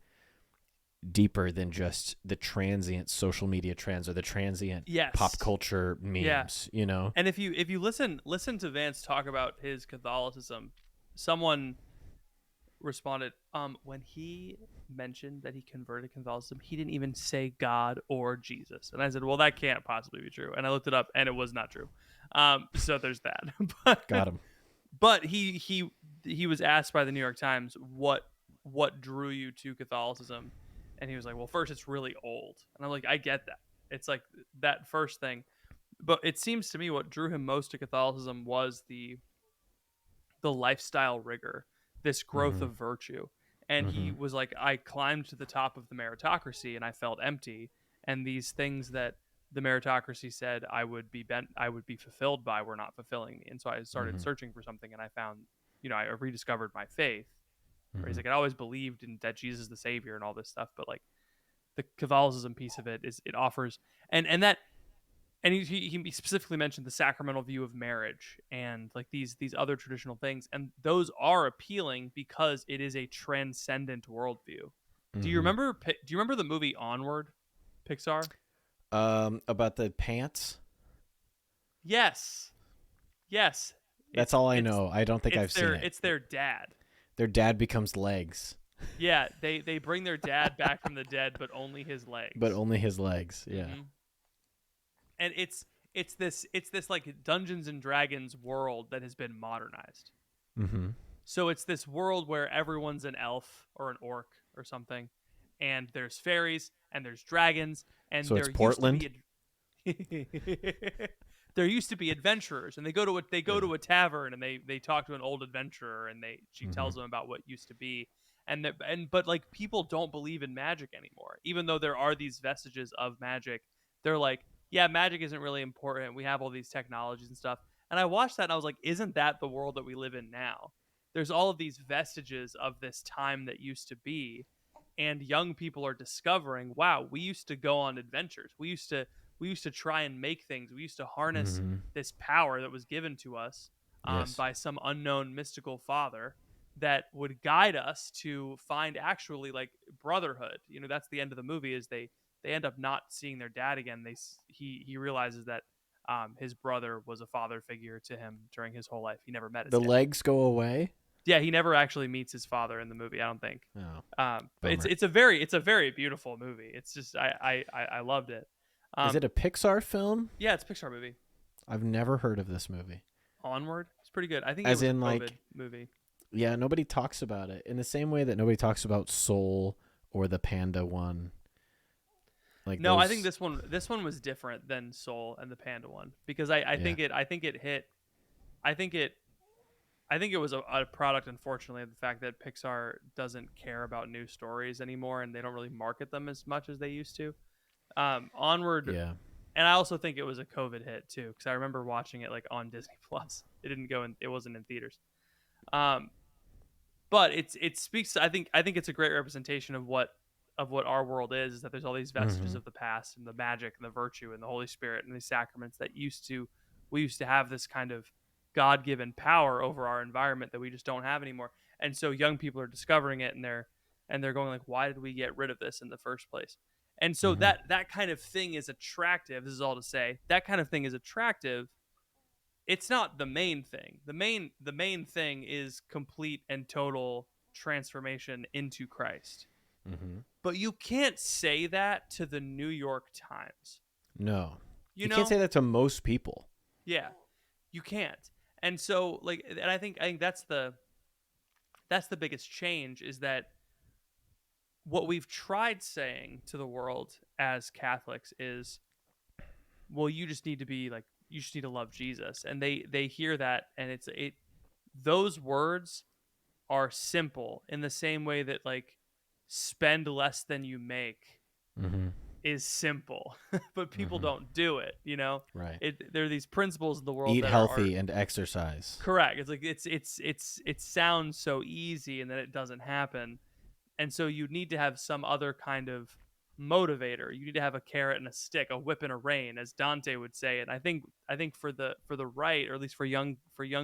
deeper than just the transient social media trends or the transient Yes. pop culture memes, you know? And if you listen to Vance talk about his Catholicism, someone responded, when he mentioned that he converted Catholicism, he didn't even say God or Jesus. And I said, well, that can't possibly be true. And I looked it up, and it was not true. So there's that. Got him. But he was asked by the New York Times what drew you to Catholicism, and he was like, well, first, it's really old. And I'm like, I get that. It's like that first thing. But it seems to me what drew him most to Catholicism was the lifestyle rigor, this growth of virtue. And he was like, I climbed to the top of the meritocracy and I felt empty. And these things that the meritocracy said I would be fulfilled by were not fulfilling me. And so I started searching for something, and I found, I rediscovered my faith. Where he's like, I always believed in that Jesus is the Savior and all this stuff, but like the Catholicism piece of it is it offers and that. And he specifically mentioned the sacramental view of marriage and like these other traditional things, and those are appealing because it is a transcendent worldview. Do you remember the movie Onward, Pixar? About the pants? Yes. That's all I know. I don't think I've seen it. It's their dad. Their dad becomes legs. Yeah, they bring their dad back from the dead, but only his legs. Yeah. And it's this like Dungeons and Dragons world that has been modernized. So it's this world where everyone's an elf or an orc or something, and there's fairies and there's dragons, and so it's Portland. There used to be adventurers, and they go to a tavern, and they talk to an old adventurer, and she tells them about what used to be, but like people don't believe in magic anymore, even though there are these vestiges of magic. They're like, yeah, magic isn't really important. We have all these technologies and stuff. And I watched that and I was like, isn't that the world that we live in now? There's all of these vestiges of this time that used to be, and young people are discovering, wow, we used to go on adventures. We used to try and make things. We used to harness this power that was given to us by some unknown mystical father that would guide us to find actually like brotherhood. That's the end of the movie, is they end up not seeing their dad again. He realizes that his brother was a father figure to him during his whole life. He never met his dad. Legs go away? Yeah, he never actually meets his father in the movie, I don't think. Oh, but it's a very beautiful movie. It's just I loved it. Is it a Pixar film? Yeah, it's a Pixar movie. I've never heard of this movie. Onward? It's pretty good. I think as it was in a COVID like movie. Yeah, nobody talks about it in the same way that nobody talks about Soul or the Panda one. Like no, I think this one was different than Soul and the Panda one, because I think it was a product, unfortunately, of the fact that Pixar doesn't care about new stories anymore, and they don't really market them as much as they used to. Onward, yeah, and I also think it was a COVID hit too, because I remember watching it like on Disney Plus. It wasn't in theaters. But it speaks. I think it's a great representation of what our world is that there's all these vestiges of the past, and the magic and the virtue and the Holy Spirit and these sacraments that we used to have this kind of God-given power over our environment that we just don't have anymore. And so young people are discovering it, and they're going like, why did we get rid of this in the first place? And so that kind of thing is attractive. This is all to say that kind of thing is attractive. It's not the main thing. The main thing is complete and total transformation into Christ. But you can't say that to the New York Times. No. You can't say that to most people. Yeah. You can't. And so I think that's the biggest change, is that what we've tried saying to the world as Catholics is, well, you just need to love Jesus. And they hear that, and those words are simple in the same way that like spend less than you make is simple, but people Mhm. don't do it. You know, Right. there are these principles in the world Eat that healthy are and exercise. correct. It's like it sounds so easy, and then it doesn't happen. And so you need to have some other kind of motivator. You need to have a carrot and a stick, a whip and a rein, as Dante would say. And I think for the right, or at least for young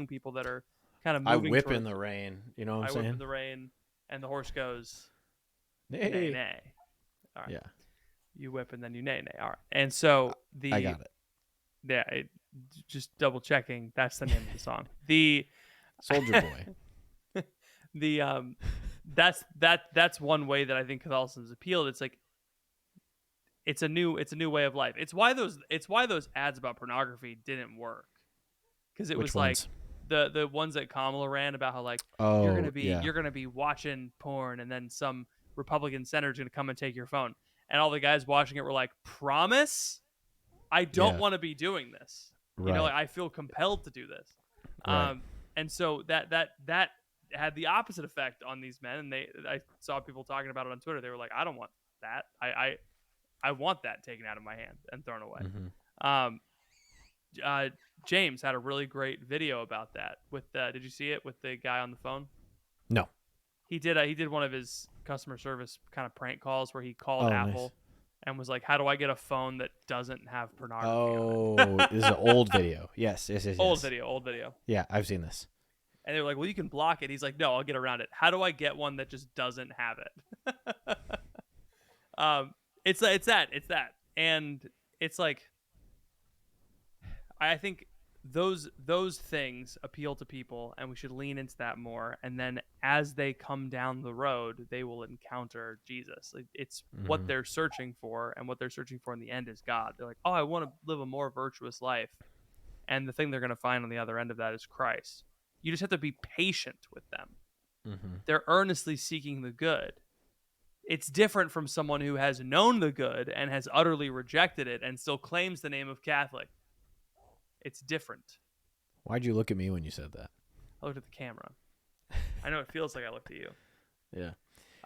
people that are kind of I moving whip in towards, the rain. You know what I'm I whip in saying? the rein, and the horse goes nay Hey. nay. All right, Yeah, you whip and then you nay nay. All right, and so I got it. yeah, just double checking. That's the name of the song. The Soldier Boy. the that's one way that I think Catholicism's appealed. It's like it's a new way of life. It's why those ads about pornography didn't work, because it Which was like ones? the ones that Kamala ran about how like Oh, yeah. you're gonna be watching porn, and then some Republican senator's gonna come and take your phone, and all the guys watching it were like, promise, I don't Yeah. want to be doing this. You know, Right. like, I feel compelled to do this. Right. And so that had the opposite effect on these men, and I saw people talking about it on Twitter. They were like, I don't want that. I want that taken out of my hand and thrown away. Mhm. James had a really great video about that. Did you see it with the guy on the phone? No. He did one of his customer service kind of prank calls where he called Oh, Apple nice. and was like, "How do I get a phone that doesn't have pornography on Oh, this is an old video. Yes. it?" Old video. Yeah, I've seen this. And they were like, "Well, you can block it." He's like, "No, I'll get around it. How do I get one that just doesn't have it?" It's that, and it's like, I think those things appeal to people, and we should lean into that more. And then as they come down the road, they will encounter Jesus. Like, it's what Mhm. they're searching for, and what they're searching for in the end is God. They're like, "Oh, I want to live a more virtuous life," and the thing they're going to find on the other end of that is Christ. You just have to be patient with them. Mhm. They're earnestly seeking the good. It's different from someone who has known the good and has utterly rejected it and still claims the name of Catholic. It's different. Why'd you look at me when you said that? I looked at the camera. I know it feels like I looked at you. Yeah.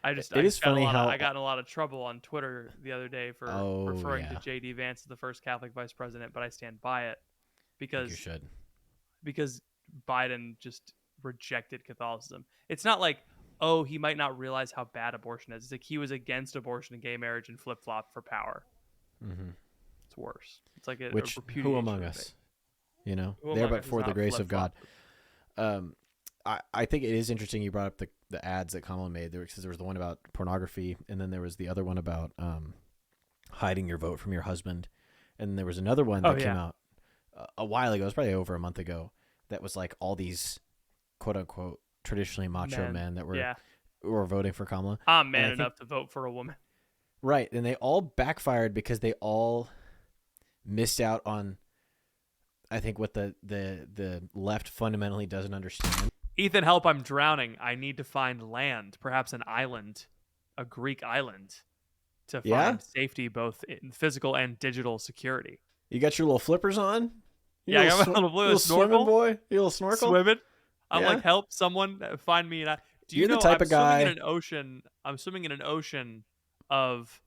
I It is funny how I got in a lot of trouble on Twitter the other day for referring yeah. to J.D. Vance as the first Catholic vice president, but I stand by it I think you because should. Biden just rejected Catholicism. It's not like, oh, he might not realize how bad abortion is. It's like he was against abortion and gay marriage and flip-flopped for power. Mhm. It's worse. It's like a Which repudiation who among of us? faith. You know, Who there among but us is for the not grace of God. flip-flopped? I think it is interesting you brought up the ads that Kamala made. There was the one about pornography, and then there was the other one about hiding your vote from your husband, and there was another one that came out a while ago. It was probably over a month ago. That was like all these quote unquote traditionally macho men that were voting for Kamala. I'm man enough to vote for a woman. Right, and they all backfired because they all missed out on, I think, what the left fundamentally doesn't understand. Ethan, help! I'm drowning. I need to find land, perhaps an island, a Greek island, to find safety, both in physical and digital security. You got your little flippers on? I got my little blue swimming boy. You little snorkel. Swimming. I'm like, help! Someone find me. And You're the type of guy. I'm swimming in an ocean of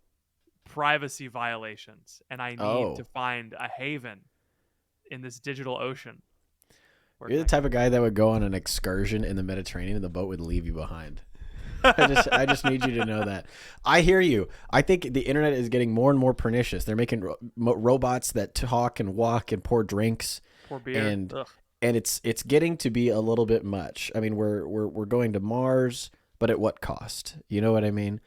privacy violations, and I need to find a haven in this digital ocean. You're the type of guy that would go on an excursion in the Mediterranean and the boat would leave you behind. I just need you to know that. I hear you. I think the internet is getting more and more pernicious. They're making robots that talk and walk and pour drinks, pour beer, and it's getting to be a little bit much. I mean, we're going to Mars, but at what cost? You know what I mean?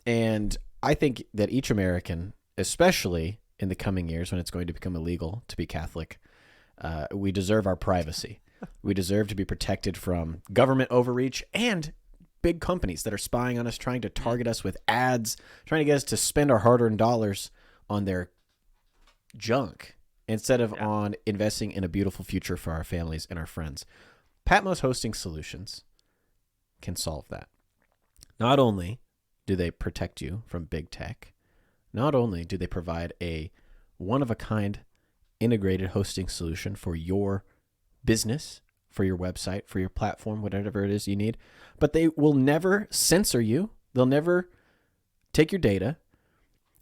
And I think that each American, especially in the coming years when it's going to become illegal to be Catholic, we deserve our privacy. We deserve to be protected from government overreach and big companies that are spying on us, trying to target us with ads, trying to get us to spend our hard-earned dollars on their junk instead of on investing in a beautiful future for our families and our friends. Patmos Hosting Solutions can solve that. Not only do they protect you from big tech, not only do they provide a one-of-a-kind integrated hosting solution for your business, for your website, for your platform, whatever it is you need, but they will never censor you. They'll never take your data.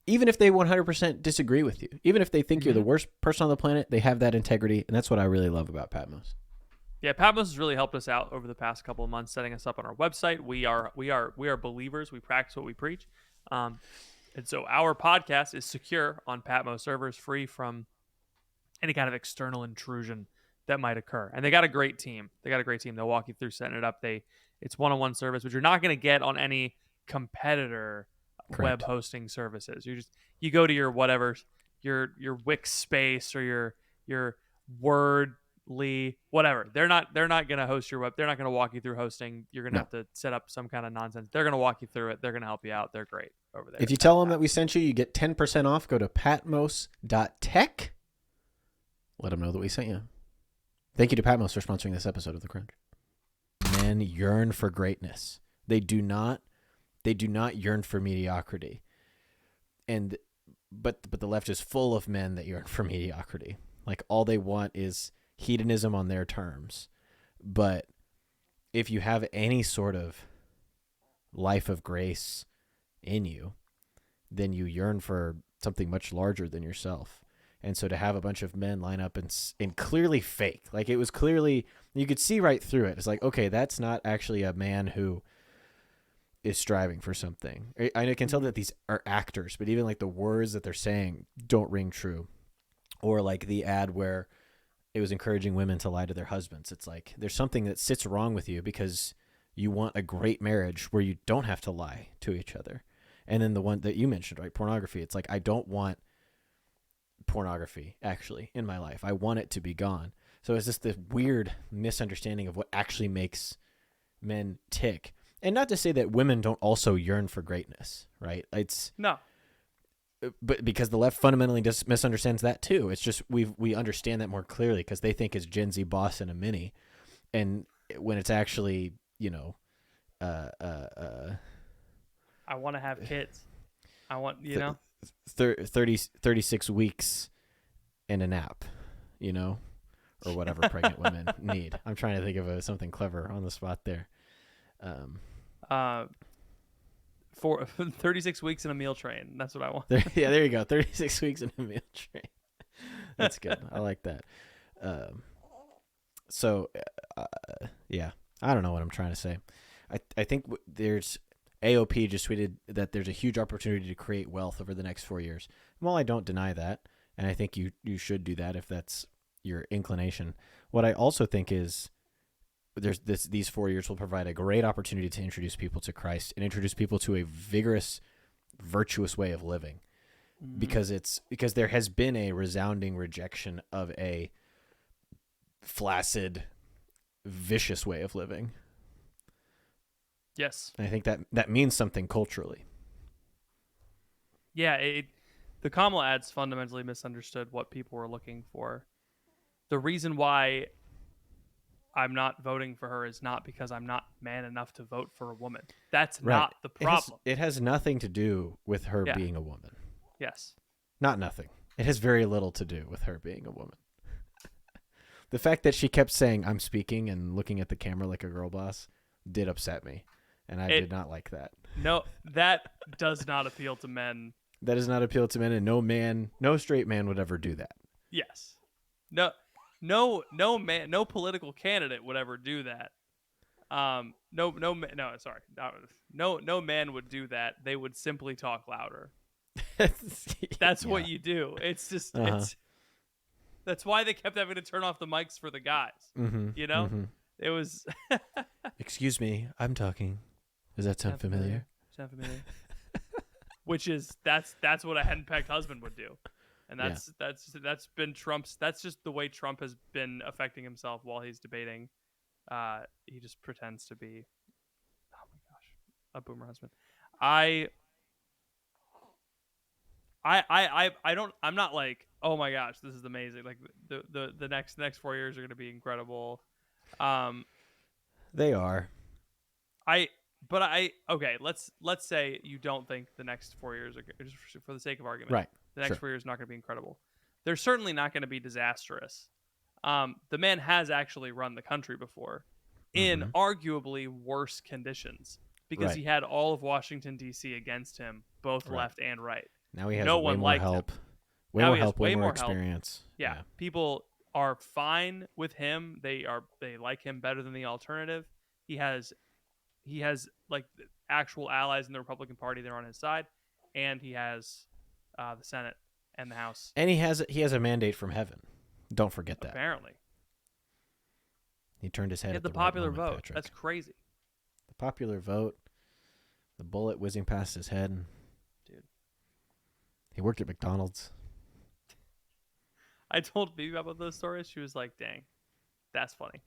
even if they 100% disagree with you, even if they think you're the worst person on the planet, they have that integrity, and that's what I really love about Patmos. Yeah, Patmos has really helped us out over the past couple of months, setting us up on our website. We are believers. We practice what we preach, and so our podcast is secure on Patmos servers, free from any kind of external intrusion that might occur. And they got a great team. They'll walk you through setting it up. It's one-on-one service, which you're not going to get on any competitor Correct. web hosting services. You go to your whatever, your Wix space or your Wordly, whatever. They're not going to host your web. They're not going to walk you through hosting. You're going to have to set up some kind of nonsense. They're going to walk you through it. They're going to help you out. They're great over there. If you tell them that we sent you, you get 10% off. Go to patmos.tech. Let them know that we sent you. Thank you to Patmos for sponsoring this episode of The Crunch. Men yearn for greatness. They do not yearn for mediocrity. But the left is full of men that yearn for mediocrity. Like, all they want is hedonism on their terms. But if you have any sort of life of grace in you, then you yearn for something much larger than yourself. And so to have a bunch of men line up and clearly fake, like, it was clearly, you could see right through it. It's like, okay, that's not actually a man who is striving for something. I can tell that these are actors, but even like the words that they're saying don't ring true. Or like the ad where it was encouraging women to lie to their husbands. It's like, there's something that sits wrong with you because you want a great marriage where you don't have to lie to each other. And then the one that you mentioned, right? Pornography. It's like, I don't want pornography actually in my life. I want it to be gone. So it's just this weird misunderstanding of what actually makes men tick. And not to say that women don't also yearn for greatness, right? No. But because the left fundamentally just misunderstands that too. It's just we understand that more clearly because they think it's Gen Z boss in a mini, and when it's actually, I want to have kids. I want, 36 weeks in a nap, or whatever pregnant women need. I'm trying to think of something clever on the spot there. For 36 weeks in a meal train. That's what I want. There you go. 36 weeks in a meal train. That's good. I like that. Yeah, I don't know what I'm trying to say. I think there's AOP just tweeted that there's a huge opportunity to create wealth over the next 4 years. Well, I don't deny that, and I think you should do that if that's your inclination. What I also think is these 4 years will provide a great opportunity to introduce people to Christ and introduce people to a vigorous, virtuous way of living, because there has been a resounding rejection of a flaccid, vicious way of living. Yes. And I think that means something culturally. Yeah, the Kamala ads fundamentally misunderstood what people were looking for. The reason why I'm not voting for her is not because I'm not man enough to vote for a woman. That's right. not the problem. It has nothing to do with her being a woman. Yes. Not nothing. It has very little to do with her being a woman. The fact that she kept saying, "I'm speaking," and looking at the camera like a girl boss did upset me. And I did not like that. No, that does not appeal to men. That does not appeal to men, and no straight man would ever do that. Yes. No man, no political candidate would ever do that. No man would do that. They would simply talk louder. That's what you do. It's just that's why they kept having to turn off the mics for the guys. It was. Excuse me, I'm talking. Does that sound familiar? Sound familiar? Which is that's what a henpecked husband would do. And that's been Trump's. That's just the way Trump has been affecting himself while he's debating. He just pretends to be, oh my gosh, a boomer husband. I'm not like, oh my gosh, this is amazing. Like the next 4 years are going to be incredible. They are. Okay. Let's say you don't think the next 4 years are good, just for the sake of argument. Right. The next 4 years is not going to be incredible. They're certainly not going to be disastrous. The man has actually run the country before in arguably worse conditions because he had all of Washington, D.C. against him, both left and right. Now he has no way one more liked help. him. Way Now more he has help, way way more more help. experience. Yeah, people are fine with him. They like him better than the alternative. He has like actual allies in the Republican Party that are on his side, and he has the Senate and the House. And he has a mandate from heaven. Don't forget that. Apparently, He turned his head he at had the right popular moment, vote. Patrick. That's crazy, The popular vote. The bullet whizzing past his head. dude. He worked at McDonald's. I told Phoebe about those stories. She was like, "Dang, that's funny."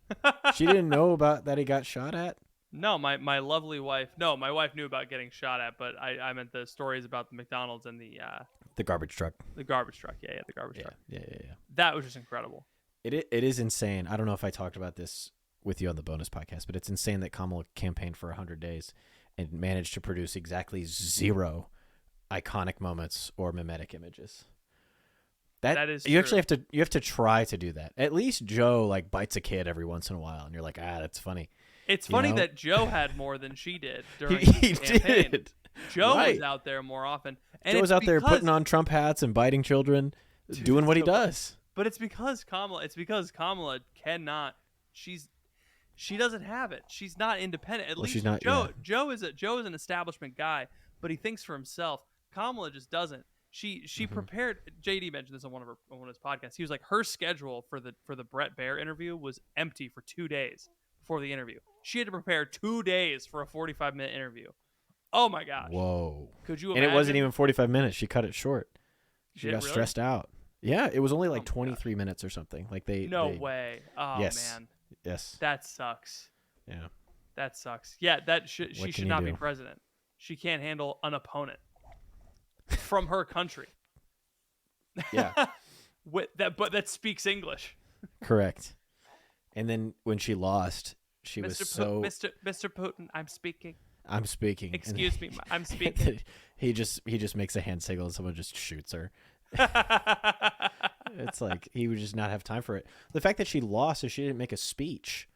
She didn't know about that he got shot at. No, my lovely wife. No, my wife knew about getting shot at, but I meant the stories about the McDonald's and the garbage truck. the garbage truck. Yeah, the garbage truck. Yeah. That was just incredible. It is insane. I don't know if I talked about this with you on the bonus podcast, but it's insane that Kamala campaigned for 100 days and managed to produce exactly 0 iconic moments or mimetic images. That is you true. actually have to try to do that. At least Joe like bites a kid every once in a while, and you're like, that's funny. It's funny know? that Joe had more than she did during He the campaign. did. Joe Right. was out there more often. And Joe it's was out there because- putting on Trump hats and biting children, Dude, doing what he so- does. But it's because Kamala cannot. She doesn't have it. She's not independent. At Well, least she's not- Joe. yeah. Joe is an establishment guy, but he thinks for himself. Kamala just doesn't. She Mm-hmm. prepared. JD mentioned this on one of his podcasts. He was like, her schedule for the Brett Baer interview was empty for 2 days before the interview. She had to prepare 2 days for a 45-minute interview. Oh my gosh! Whoa. Could you And imagine? it wasn't even 45 minutes. She cut it short. She Did it got really? stressed out. Yeah, it was only like Oh my 23 minutes or something. Like No they- way. Oh Yes. man, Yes. that sucks. Yeah. That sucks. Yeah, she What should can you not be do? president. She can't handle an opponent from her country. Yeah. But that speaks English. Correct. And then when she lost, she was so Mr. Putin, I'm speaking. I'm speaking. Excuse me, I'm speaking. he just makes a hand signal and someone just shoots her. It's like he would just not have time for it. The fact that she lost is she didn't make a speech.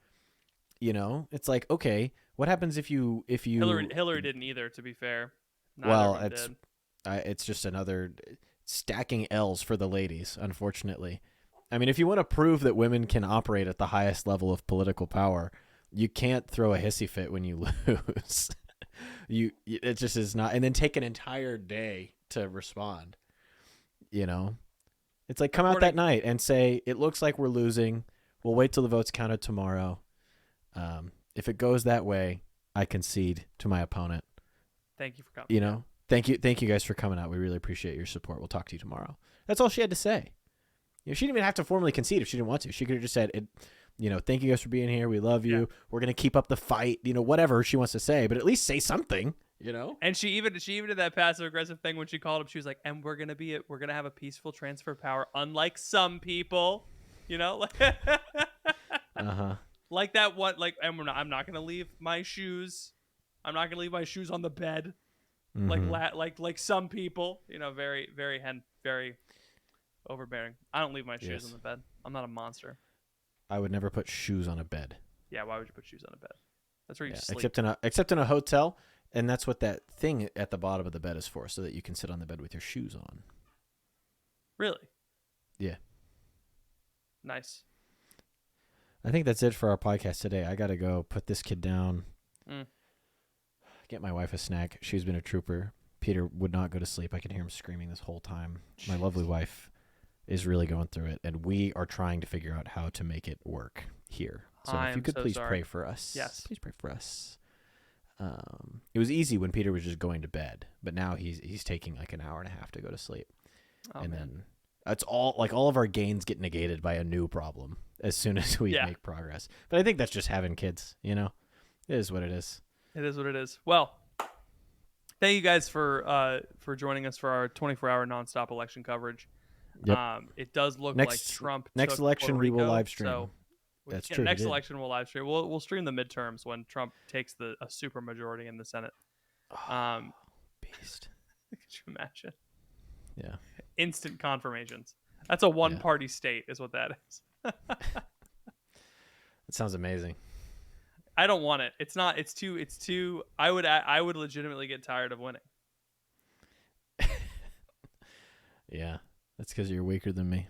You know, it's like, okay, what happens if you Hillary didn't either, to be fair. Neither Well, of them did. it's just another stacking L's for the ladies, unfortunately. I mean, if you want to prove that women can operate at the highest level of political power, you can't throw a hissy fit when you lose. It just is not, and then take an entire day to respond. You know, it's like come out that night and say it looks like we're losing. We'll wait till the votes counted tomorrow. If it goes that way, I concede to my opponent. Thank you for coming. You know, thank you guys for coming out. We really appreciate your support. We'll talk to you tomorrow. That's all she had to say. You know, she didn't even have to formally concede if she didn't want to. She could have just said, thank you guys for being here. We love you. Yeah. We're gonna keep up the fight. Whatever she wants to say, but at least say something. And she even did that passive aggressive thing when she called him. She was like, "And we're gonna have a peaceful transfer of power, unlike some people." Like that one. Like, and I'm not gonna leave my shoes. I'm not gonna leave my shoes on the bed. Mhm. Like some people. Very very overbearing. I don't leave my shoes Yes. on the bed. I'm not a monster. I would never put shoes on a bed. Yeah, why would you put shoes on a bed? That's where you Yeah, sleep. except in a hotel, and that's what that thing at the bottom of the bed is for, so that you can sit on the bed with your shoes on. Really? Yeah. Nice. I think that's it for our podcast today. I gotta go put this kid down. Get my wife a snack. She's been a trooper. Peter would not go to sleep. I could hear him screaming this whole time. My lovely wife is really going through it, and we are trying to figure out how to make it work here. So if you could please pray for us. Yes. Please pray for us. It was easy when Peter was just going to bed, but now he's taking like an hour and a half to go to sleep. Oh, and man. then it's all of our gains get negated by a new problem as soon as we Yeah. make progress. But I think that's just having kids, It is what it is. It is what it is. Well, thank you guys for joining us for our 24-hour nonstop election coverage. Yep. It does look like Trump. Next took election Puerto we will Rico, live stream. So That's true, he Next did. election we'll live stream. We'll stream the midterms when Trump takes a super majority in the Senate. Beast. Could you imagine? Yeah. Instant confirmations. That's a one-party state, is what that is. It sounds amazing. I don't want it. It's not. It's too. I would legitimately get tired of winning. Yeah, that's because you're weaker than me.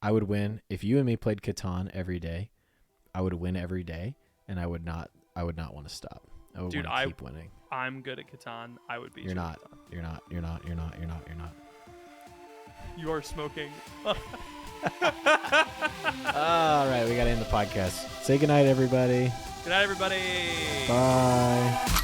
I would win if you and me played Catan every day. I would win every day, and I would not want to stop. I would Dude, want to keep winning. I'm good at Catan. I would beat you. You're not. You're not. You're not. You're not. You're not. You're not. You are smoking. All right, we got to end the podcast. Say goodnight, everybody. Good night, everybody. Bye.